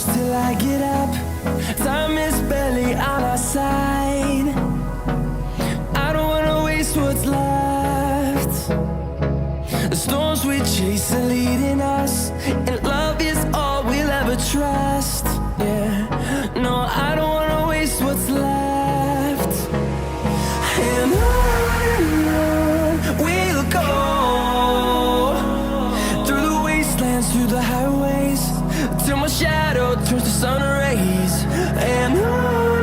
close till I get up. Time is barely on our side. I don't wanna waste what's left. The storms we chase are leading us, and love is all we'll ever trust. Yeah, no, I don't wanna waste what's left. And on we'll go, through the wastelands, through the highways, till my shadow turns to sun rays. And on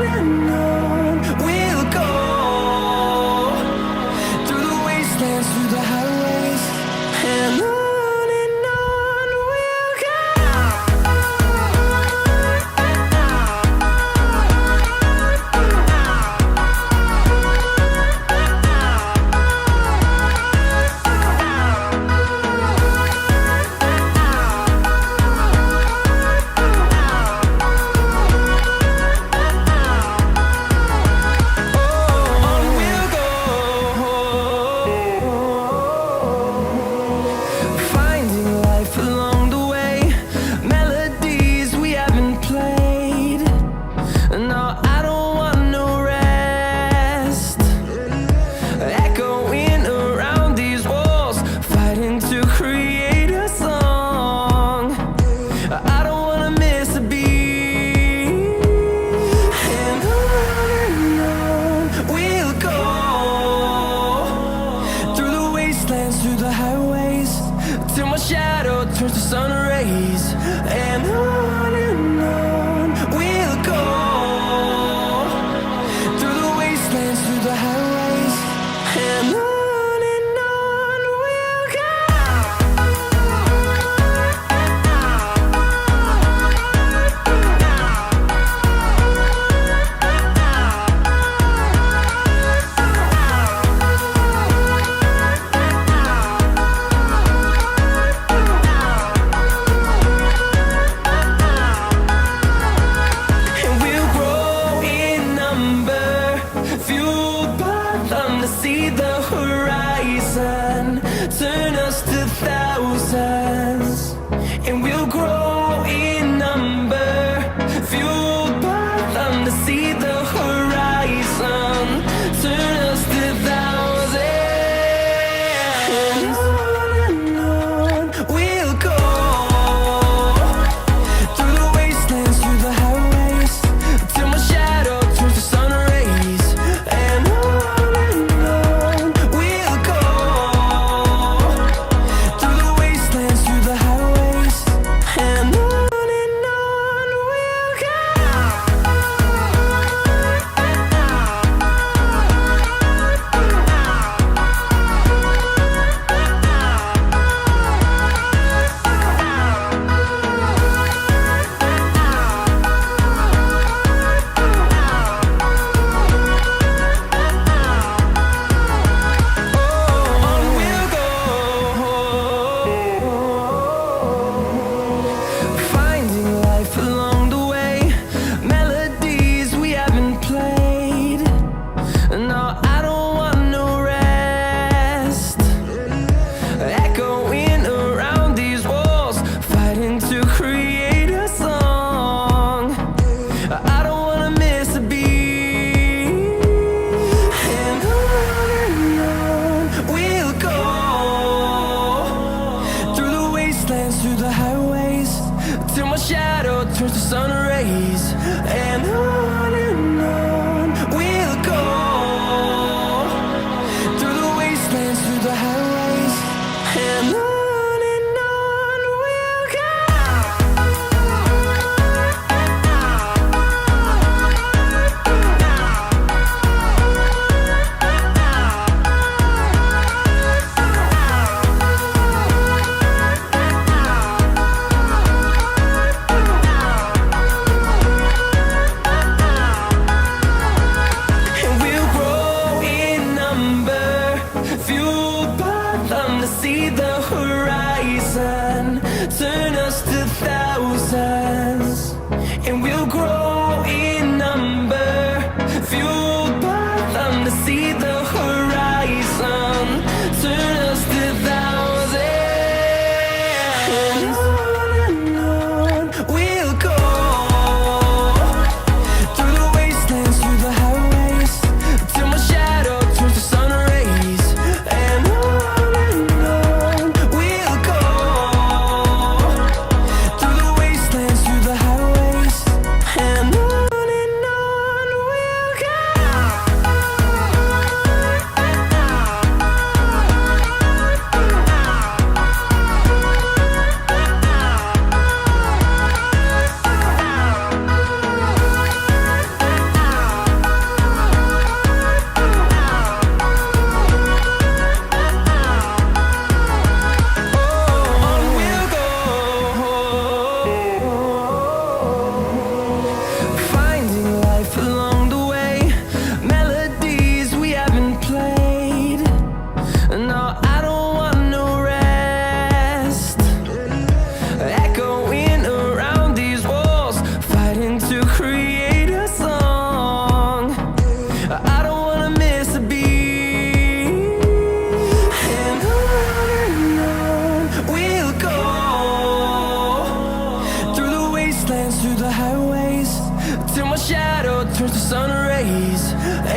sun rays,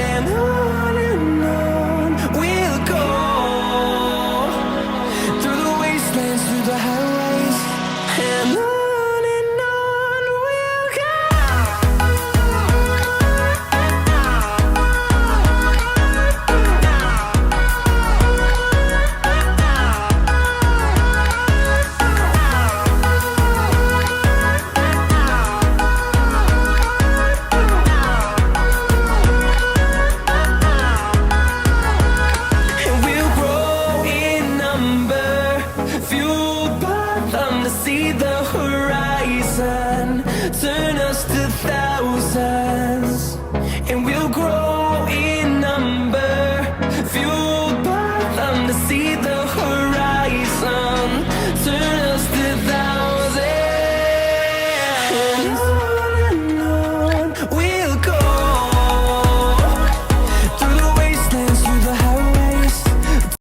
and on we'll go, through the wastelands, through the highways, and on we'll go. And we'll grow in number, fueled by them to see the horizon, turn us to thousands.